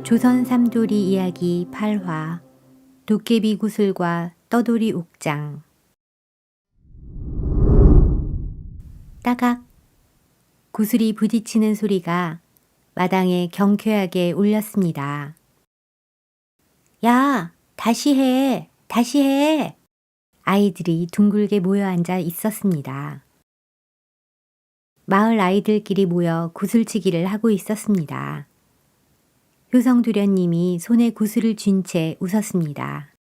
조선 삼돌이 이야기 8화 도깨비 구슬과 떠돌이 옥장. 따각 구슬이 부딪히는 소리가 마당에 경쾌하게 울렸습니다. 야, 다시 해, 다시 해. 아이들이 둥글게 모여 앉아 있었습니다. 마을 아이들끼리 모여 구슬치기를 하고 있었습니다. 효성두련님이 손에 구슬을 쥔 채 웃었습니다.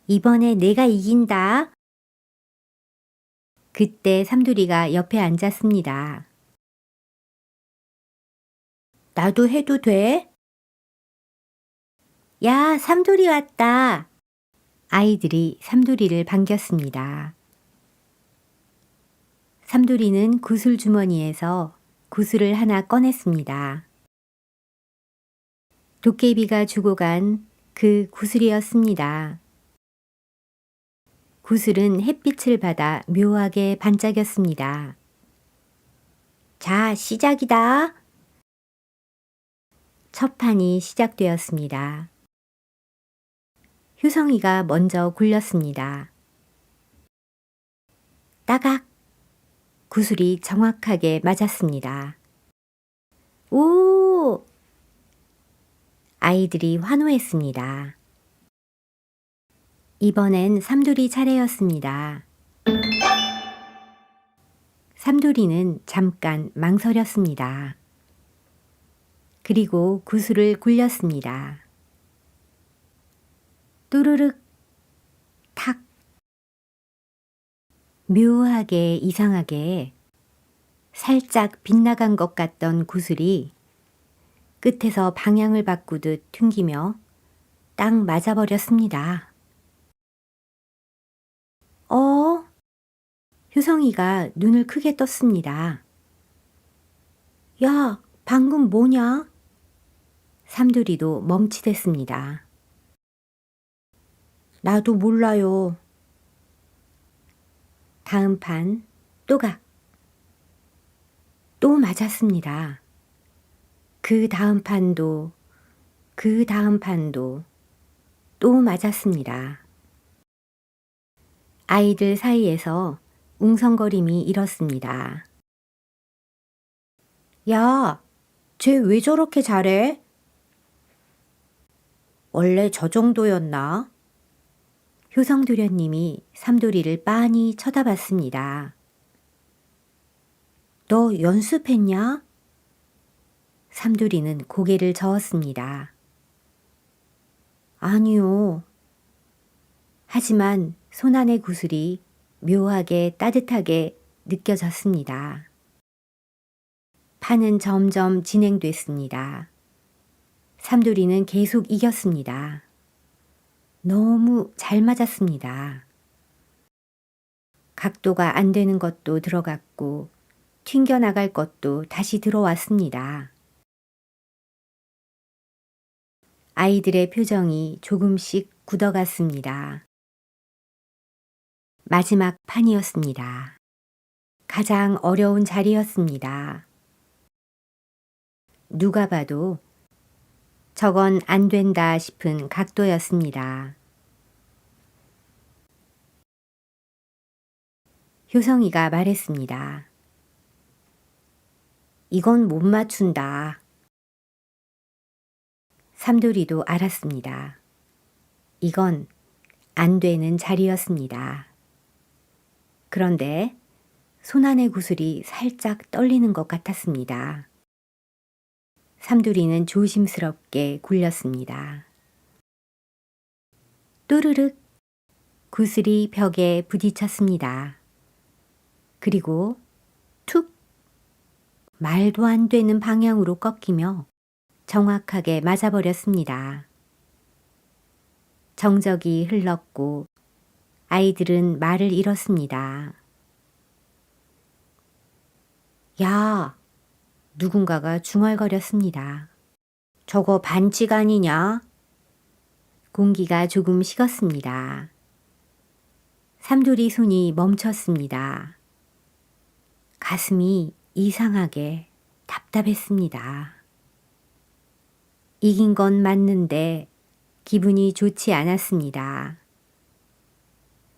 이번에 내가 이긴다. 그때 삼돌이가 옆에 앉았습니다. 나도 해도 돼? 야, 삼돌이 왔다. 아이들이 삼돌이를 반겼습니다. 삼돌이는 구슬 주머니에서 구슬을 하나 꺼냈습니다. 도깨비가 주고 간 그 구슬이었습니다. 구슬은 햇빛을 받아 묘하게 반짝였습니다. 자, 시작이다. 첫 판이 시작되었습니다. 효성이가 먼저 굴렸습니다. 따각! 구슬이 정확하게 맞았습니다. 오! 아이들이 환호했습니다. 이번엔 삼돌이 차례였습니다. 삼돌이는 잠깐 망설였습니다. 그리고 구슬을 굴렸습니다. 또르륵 탁. 묘하게 이상하게 살짝 빗나간 것 같던 구슬이 끝에서 방향을 바꾸듯 튕기며 딱 맞아버렸습니다. 효성이가 눈을 크게 떴습니다. 야, 방금 뭐냐? 삼돌이도 멈칫했습니다. 나도 몰라요. 다음 판 또각. 또 맞았습니다. 그 다음 판도 또 맞았습니다. 아이들 사이에서 웅성거림이 일었습니다. 야, 쟤 왜 저렇게 잘해? 원래 저 정도였나? 효성두련님이 삼돌이를 빤히 쳐다봤습니다. 너 연습했냐? 삼돌이는 고개를 저었습니다. 아니요. 하지만 손안의 구슬이 묘하게 따뜻하게 느껴졌습니다. 판은 점점 진행됐습니다. 삼돌이는 계속 이겼습니다. 너무 잘 맞았습니다. 각도가 안 되는 것도 들어갔고 튕겨나갈 것도 다시 들어왔습니다. 아이들의 표정이 조금씩 굳어갔습니다. 마지막 판이었습니다. 가장 어려운 자리였습니다. 누가 봐도 저건 안 된다 싶은 각도였습니다. 효성이가 말했습니다. 이건 못 맞춘다. 삼돌이도 알았습니다. 이건 안 되는 자리였습니다. 그런데 손안의 구슬이 살짝 떨리는 것 같았습니다. 삼돌이는 조심스럽게 굴렸습니다. 또르륵 구슬이 벽에 부딪혔습니다. 그리고 툭 말도 안 되는 방향으로 꺾이며 정확하게 맞아버렸습니다. 정적이 흘렀고 아이들은 말을 잃었습니다. 야! 누군가가 중얼거렸습니다. 저거 반칙 아니냐? 공기가 조금 식었습니다. 삼돌이 손이 멈췄습니다. 가슴이 이상하게 답답했습니다. 이긴 건 맞는데 기분이 좋지 않았습니다.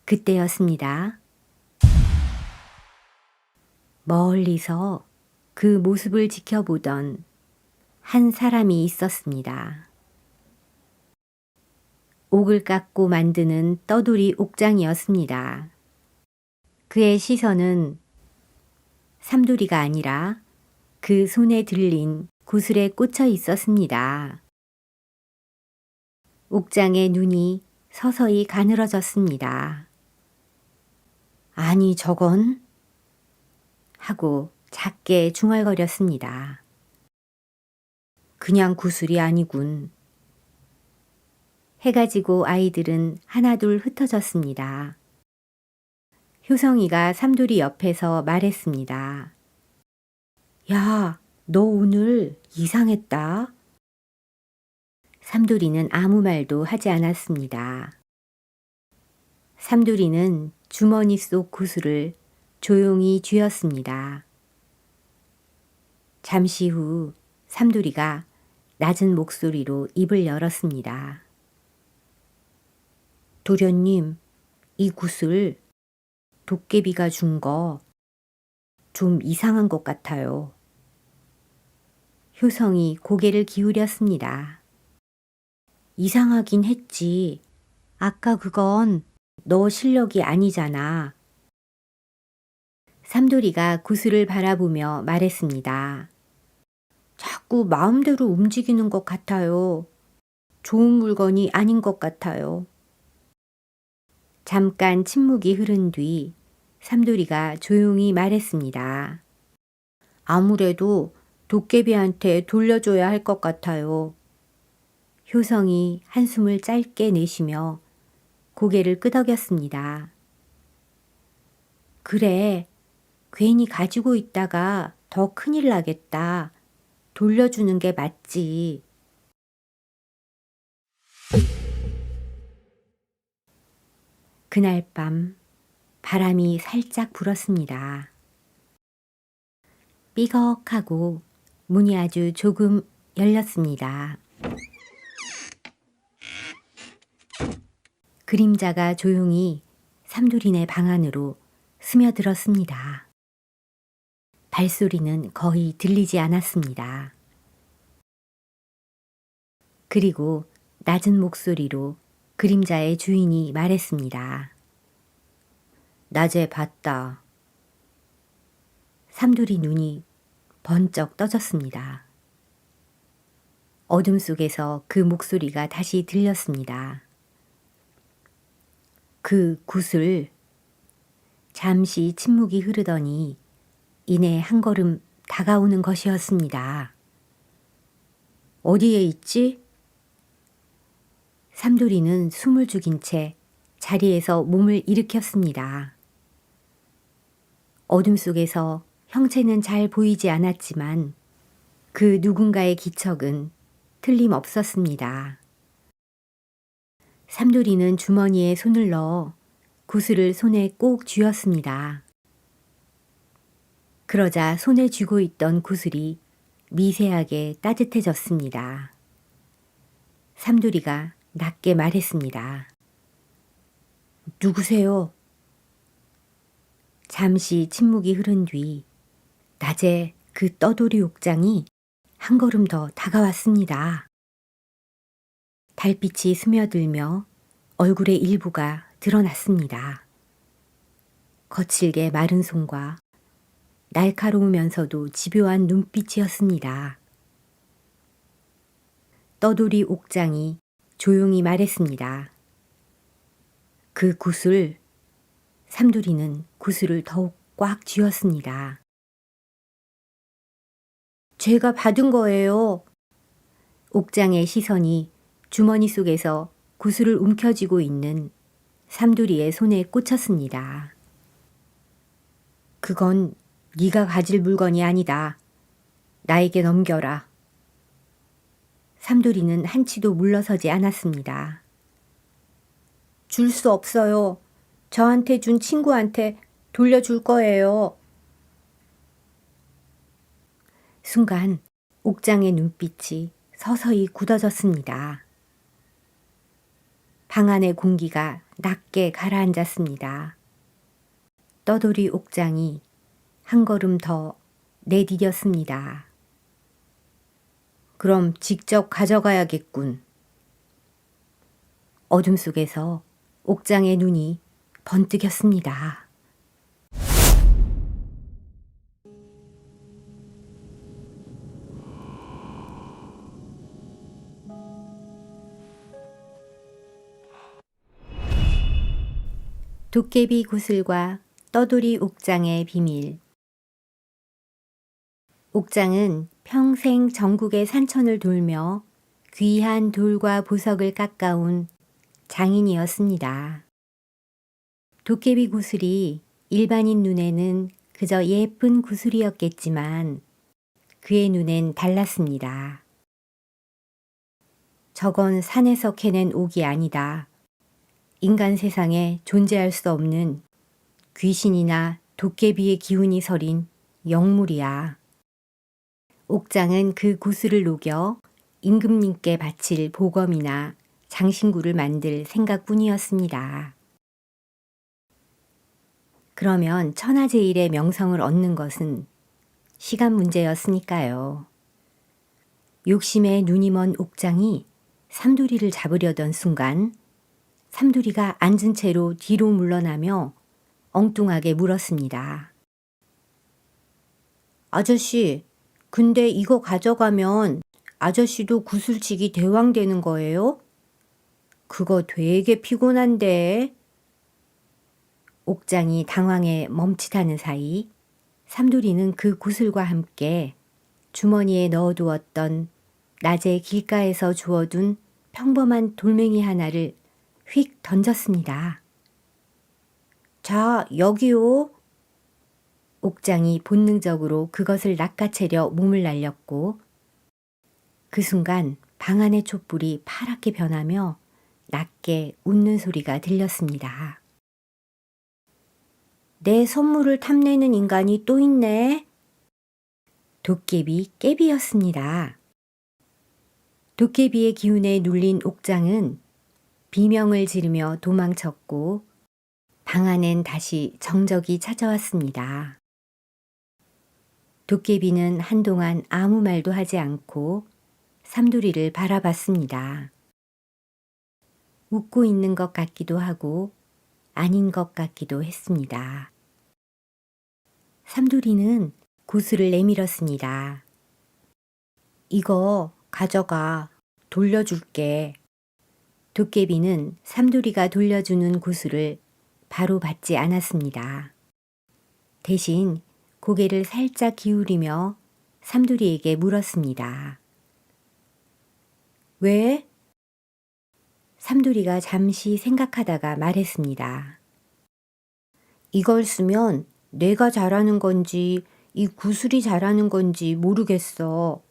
그때였습니다. 멀리서 그 모습을 지켜보던 한 사람이 있었습니다. 옥을 깎고 만드는 떠돌이 옥장이었습니다. 그의 시선은 삼돌이가 아니라 그 손에 들린 구슬에 꽂혀 있었습니다. 옥장의 눈이 서서히 가늘어졌습니다. 아니 저건? 하고 작게 중얼거렸습니다. 그냥 구슬이 아니군. 해가 지고 아이들은 하나둘 흩어졌습니다. 효성이가 삼돌이 옆에서 말했습니다. 야, 너 오늘 이상했다. 삼돌이는 아무 말도 하지 않았습니다. 삼돌이는 주머니 속 구슬을 조용히 쥐었습니다. 잠시 후 삼돌이가 낮은 목소리로 입을 열었습니다. 도련님, 이 구슬 도깨비가 준 거 좀 이상한 것 같아요. 효성이 고개를 기울였습니다. 이상하긴 했지. 아까 그건 너 실력이 아니잖아. 삼돌이가 구슬을 바라보며 말했습니다. 자꾸 마음대로 움직이는 것 같아요. 좋은 물건이 아닌 것 같아요. 잠깐 침묵이 흐른 뒤 삼돌이가 조용히 말했습니다. 아무래도 도깨비한테 돌려줘야 할 것 같아요. 효성이 한숨을 짧게 내쉬며 고개를 끄덕였습니다. 그래, 괜히 가지고 있다가 더 큰일 나겠다. 돌려주는 게 맞지. 그날 밤 바람이 살짝 불었습니다. 삐걱하고 문이 아주 조금 열렸습니다. 그림자가 조용히 삼돌이네 방 안으로 스며들었습니다. 발소리는 거의 들리지 않았습니다. 그리고 낮은 목소리로 그림자의 주인이 말했습니다. 낮에 봤다. 삼돌이 눈이 번쩍 떠졌습니다. 어둠 속에서 그 목소리가 다시 들렸습니다. 그 구슬. 잠시 침묵이 흐르더니 이내 한 걸음 다가오는 것이었습니다. 어디에 있지? 삼돌이는 숨을 죽인 채 자리에서 몸을 일으켰습니다. 어둠 속에서 형체는 잘 보이지 않았지만 그 누군가의 기척은 틀림없었습니다. 삼돌이는 주머니에 손을 넣어 구슬을 손에 꼭 쥐었습니다. 그러자 손에 쥐고 있던 구슬이 미세하게 따뜻해졌습니다. 삼돌이가 낮게 말했습니다. 누구세요? 잠시 침묵이 흐른 뒤 낮에 그 떠돌이 옥장이 한 걸음 더 다가왔습니다. 달빛이 스며들며 얼굴의 일부가 드러났습니다. 거칠게 마른 손과 날카로우면서도 집요한 눈빛이었습니다. 떠돌이 옥장이 조용히 말했습니다. 그 구슬. 삼돌이는 구슬을 더욱 꽉 쥐었습니다. 제가 받은 거예요. 옥장의 시선이 주머니 속에서 구슬을 움켜쥐고 있는 삼돌이의 손에 꽂혔습니다. 그건 네가 가질 물건이 아니다. 나에게 넘겨라. 삼돌이는 한치도 물러서지 않았습니다. 줄 수 없어요. 저한테 준 친구한테 돌려줄 거예요. 순간 옥장의 눈빛이 서서히 굳어졌습니다. 방 안의 공기가 낮게 가라앉았습니다. 떠돌이 옥장이 한 걸음 더 내디뎠습니다. 그럼 직접 가져가야겠군. 어둠 속에서 옥장의 눈이 번뜩였습니다. 도깨비 구슬과 떠돌이 옥장의 비밀. 옥장은 평생 전국의 산천을 돌며 귀한 돌과 보석을 깎아온 장인이었습니다. 도깨비 구슬이 일반인 눈에는 그저 예쁜 구슬이었겠지만 그의 눈엔 달랐습니다. 저건 산에서 캐낸 옥이 아니다. 인간 세상에 존재할 수 없는 귀신이나 도깨비의 기운이 서린 영물이야. 옥장은 그 구슬을 녹여 임금님께 바칠 보검이나 장신구를 만들 생각뿐이었습니다. 그러면 천하제일의 명성을 얻는 것은 시간 문제였으니까요. 욕심에 눈이 먼 옥장이 삼두리를 잡으려던 순간 삼두리가 앉은 채로 뒤로 물러나며 엉뚱하게 물었습니다. 아저씨, 근데 이거 가져가면 아저씨도 구슬치기 대왕 되는 거예요? 그거 되게 피곤한데. 옥장이 당황해 멈칫하는 사이 삼두리는 그 구슬과 함께 주머니에 넣어두었던 낮에 길가에서 주워둔 평범한 돌멩이 하나를 휙 던졌습니다. 자, 여기요. 옥장이 본능적으로 그것을 낚아채려 몸을 날렸고 그 순간 방 안의 촛불이 파랗게 변하며 낮게 웃는 소리가 들렸습니다. 내 선물을 탐내는 인간이 또 있네. 도깨비 깨비였습니다. 도깨비의 기운에 눌린 옥장은 비명을 지르며 도망쳤고 방 안엔 다시 정적이 찾아왔습니다. 도깨비는 한동안 아무 말도 하지 않고 삼두리를 바라봤습니다. 웃고 있는 것 같기도 하고 아닌 것 같기도 했습니다. 삼두리는 구슬을 내밀었습니다. 이거 가져가. 돌려줄게. 도깨비는 삼두리가 돌려주는 구슬을 바로 받지 않았습니다. 대신 고개를 살짝 기울이며 삼두리에게 물었습니다. 왜? 삼두리가 잠시 생각하다가 말했습니다. 이걸 쓰면 내가 잘하는 건지 이 구슬이 잘하는 건지 모르겠어.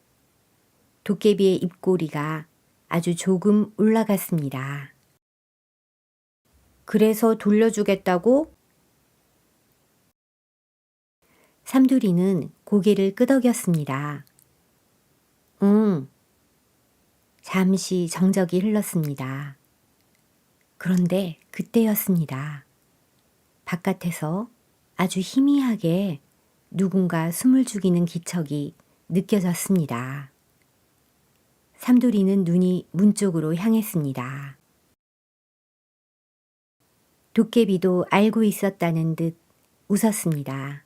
도깨비의 입꼬리가 아주 조금 올라갔습니다. 그래서 돌려주겠다고? 삼두리는 고개를 끄덕였습니다. 응. 잠시 정적이 흘렀습니다. 그런데 그때였습니다. 바깥에서 아주 희미하게 누군가 숨을 죽이는 기척이 느껴졌습니다. 삼두리는 눈이 문 쪽으로 향했습니다. 도깨비도 알고 있었다는 듯 웃었습니다.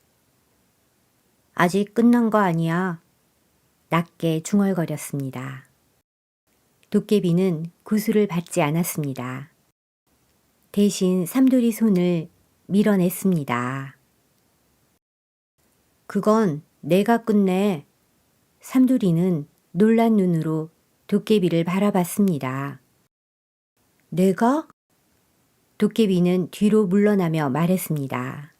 아직 끝난 거 아니야. 낮게 중얼거렸습니다. 도깨비는 구슬을 받지 않았습니다. 대신 삼두리 손을 밀어냈습니다. 그건 내가 끝내. 삼두리는 놀란 눈으로 도깨비를 바라봤습니다. 내가? 도깨비는 뒤로 물러나며 말했습니다.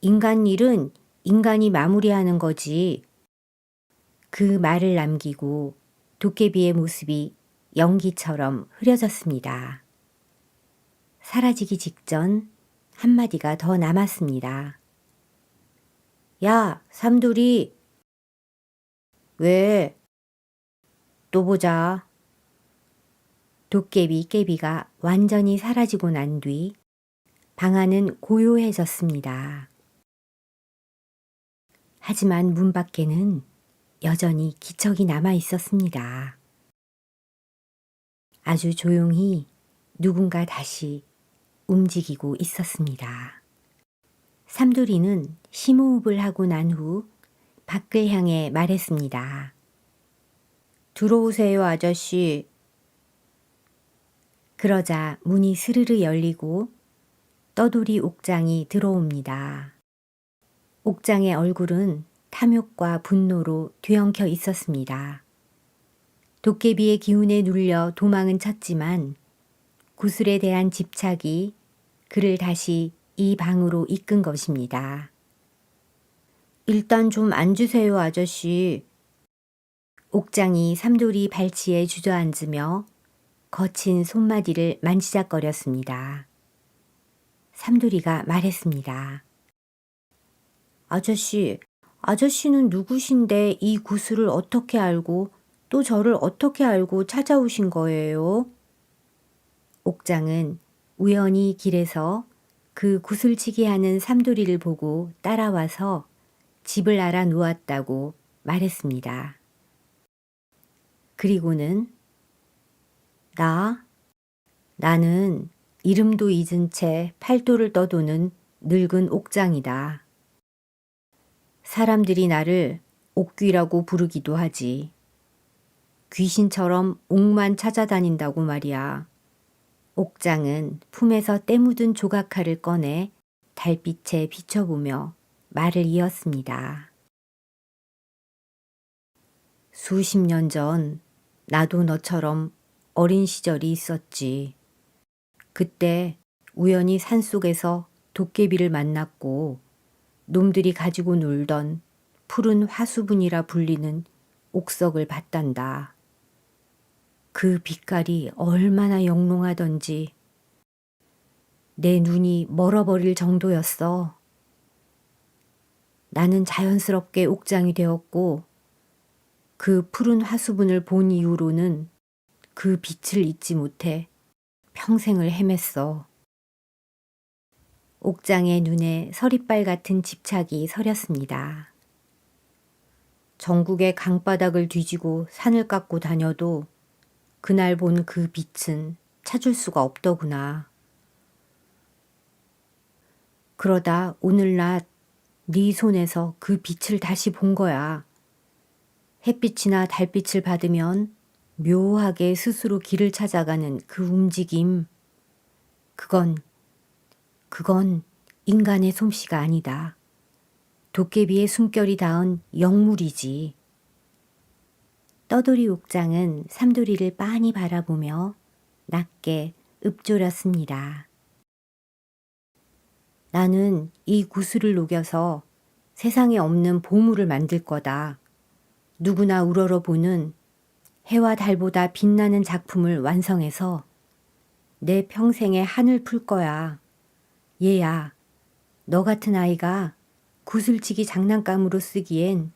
인간 일은 인간이 마무리하는 거지. 그 말을 남기고 도깨비의 모습이 연기처럼 흐려졌습니다. 사라지기 직전 한마디가 더 남았습니다. 야, 삼두리. 왜? 또 보자. 도깨비 깨비가 완전히 사라지고 난 뒤 방 안은 고요해졌습니다. 하지만 문 밖에는 여전히 기척이 남아 있었습니다. 아주 조용히 누군가 다시 움직이고 있었습니다. 삼돌이는 심호흡을 하고 난 후 밖을 향해 말했습니다. 들어오세요, 아저씨. 그러자 문이 스르르 열리고 떠돌이 옥장이 들어옵니다. 옥장의 얼굴은 탐욕과 분노로 뒤엉켜 있었습니다. 도깨비의 기운에 눌려 도망은 쳤지만 구슬에 대한 집착이 그를 다시 이 방으로 이끈 것입니다. 일단 좀 앉으세요, 아저씨. 옥장이 삼돌이 발치에 주저앉으며 거친 손마디를 만지작거렸습니다. 삼돌이가 말했습니다. 아저씨, 아저씨는 누구신데 이 구슬을 어떻게 알고 또 저를 어떻게 알고 찾아오신 거예요? 옥장은 우연히 길에서 그 구슬치기 하는 삼돌이를 보고 따라와서 집을 알아 놓았다고 말했습니다. 그리고는 나는 이름도 잊은 채 팔도를 떠도는 늙은 옥장이다. 사람들이 나를 옥귀라고 부르기도 하지. 귀신처럼 옥만 찾아다닌다고 말이야. 옥장은 품에서 때 묻은 조각칼을 꺼내 달빛에 비춰보며 말을 이었습니다. 수십 년 전 나도 너처럼 어린 시절이 있었지. 그때 우연히 산속에서 도깨비를 만났고 놈들이 가지고 놀던 푸른 화수분이라 불리는 옥석을 봤단다. 그 빛깔이 얼마나 영롱하던지 내 눈이 멀어버릴 정도였어. 나는 자연스럽게 옥장이 되었고 그 푸른 화수분을 본 이후로는 그 빛을 잊지 못해 평생을 헤맸어. 옥장의 눈에 서리빨 같은 집착이 서렸습니다. 전국의 강바닥을 뒤지고 산을 깎고 다녀도 그날 본 그 빛은 찾을 수가 없더구나. 그러다 오늘날 네 손에서 그 빛을 다시 본 거야. 햇빛이나 달빛을 받으면 묘하게 스스로 길을 찾아가는 그 움직임. 그건 인간의 솜씨가 아니다. 도깨비의 숨결이 닿은 영물이지. 떠돌이 옥장은 삼돌이를 빤히 바라보며 낮게 읊조렸습니다. 나는 이 구슬을 녹여서 세상에 없는 보물을 만들 거다. 누구나 우러러보는 해와 달보다 빛나는 작품을 완성해서 내 평생에 한을 풀 거야. 얘야, 너 같은 아이가 구슬치기 장난감으로 쓰기엔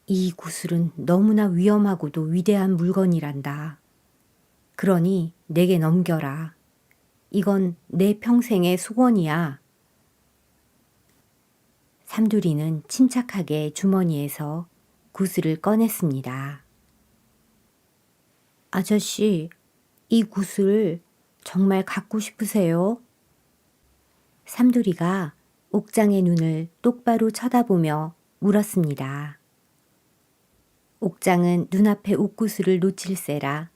이 구슬은 너무나 위험하고도 위대한 물건이란다. 그러니 내게 넘겨라. 이건 내 평생의 소원이야. 삼돌이는 침착하게 주머니에서 구슬을 꺼냈습니다. 아저씨, 이 구슬 정말 갖고 싶으세요? 삼돌이가 옥장의 눈을 똑바로 쳐다보며 물었습니다. 옥장은 눈앞의 옥구슬을 놓칠세라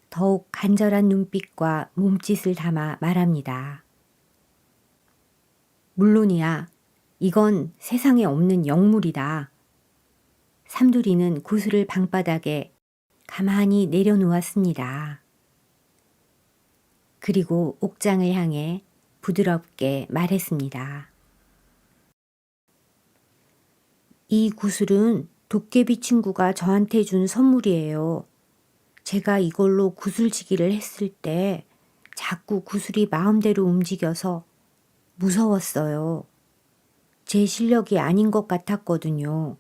더욱 간절한 눈빛과 몸짓을 담아 말합니다. 물론이야. 이건 세상에 없는 영물이다. 삼돌이는 구슬을 방바닥에 가만히 내려놓았습니다. 그리고 옥장을 향해 부드럽게 말했습니다. 이 구슬은 도깨비 친구가 저한테 준 선물이에요. 제가 이걸로 구슬치기를 했을 때 자꾸 구슬이 마음대로 움직여서 무서웠어요. 제 실력이 아닌 것 같았거든요.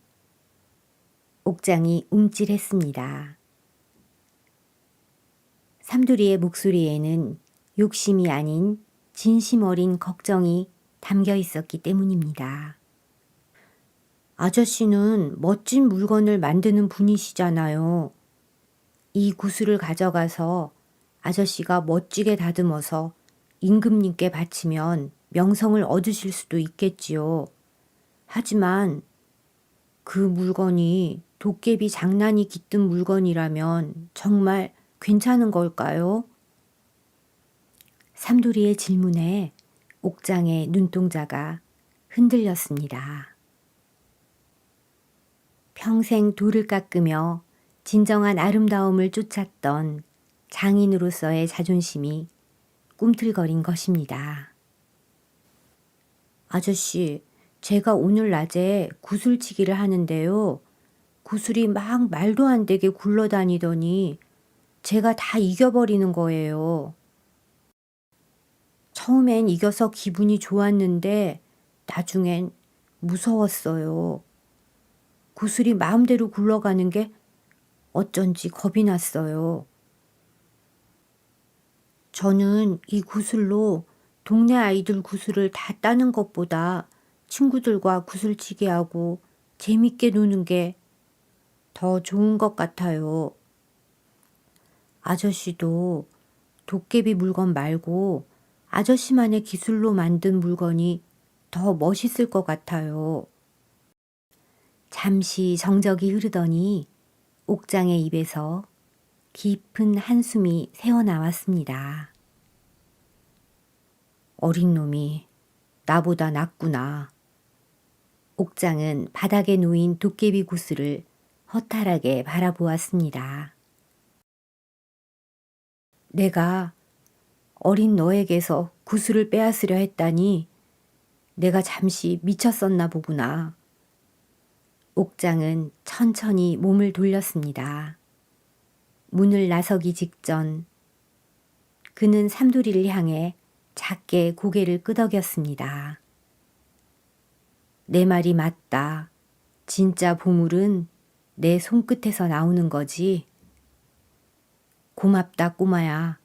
옥장이 움찔했습니다. 삼돌이의 목소리에는 욕심이 아닌 진심 어린 걱정이 담겨 있었기 때문입니다. 아저씨는 멋진 물건을 만드는 분이시잖아요. 이 구슬을 가져가서 아저씨가 멋지게 다듬어서 임금님께 바치면 명성을 얻으실 수도 있겠지요. 하지만 그 물건이 도깨비 장난이 깃든 물건이라면 정말 괜찮은 걸까요? 삼돌이의 질문에 옥장의 눈동자가 흔들렸습니다. 평생 돌을 깎으며 진정한 아름다움을 쫓았던 장인으로서의 자존심이 꿈틀거린 것입니다. 아저씨, 제가 오늘 낮에 구슬치기를 하는데요. 구슬이 막 말도 안 되게 굴러다니더니 제가 다 이겨버리는 거예요. 처음엔 이겨서 기분이 좋았는데 나중엔 무서웠어요. 구슬이 마음대로 굴러가는 게 어쩐지 겁이 났어요. 저는 이 구슬로 동네 아이들 구슬을 다 따는 것보다 친구들과 구슬치기 하고 재밌게 노는 게 더 좋은 것 같아요. 아저씨도 도깨비 물건 말고 아저씨만의 기술로 만든 물건이 더 멋있을 것 같아요. 잠시 정적이 흐르더니 옥장의 입에서 깊은 한숨이 새어나왔습니다. 어린 놈이 나보다 낫구나. 옥장은 바닥에 놓인 도깨비 구슬을 허탈하게 바라보았습니다. 내가 어린 너에게서 구슬을 빼앗으려 했다니 내가 잠시 미쳤었나 보구나. 옥장은 천천히 몸을 돌렸습니다. 문을 나서기 직전 그는 삼돌이를 향해 작게 고개를 끄덕였습니다. 내 말이 맞다. 진짜 보물은 내 손끝에서 나오는 거지. 고맙다 꼬마야.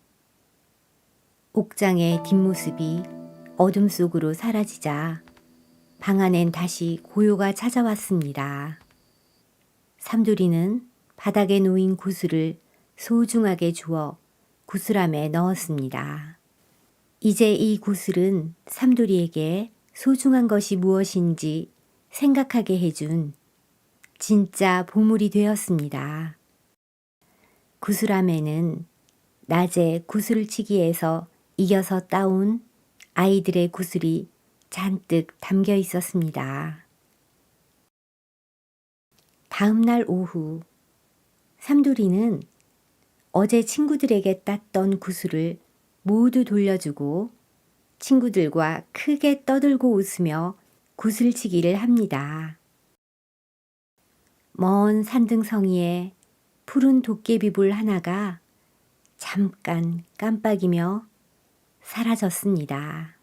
옥장의 뒷모습이 어둠 속으로 사라지자 방 안엔 다시 고요가 찾아왔습니다. 삼돌이는 바닥에 놓인 구슬을 소중하게 주워 구슬함에 넣었습니다. 이제 이 구슬은 삼돌이에게 소중한 것이 무엇인지 생각하게 해준 진짜 보물이 되었습니다. 구슬함에는 낮에 구슬치기에서 이겨서 따온 아이들의 구슬이 잔뜩 담겨 있었습니다. 다음 날 오후 삼돌이는 어제 친구들에게 땄던 구슬을 모두 돌려주고 친구들과 크게 떠들고 웃으며 구슬치기를 합니다. 먼 산등성이에 푸른 도깨비불 하나가 잠깐 깜빡이며 사라졌습니다.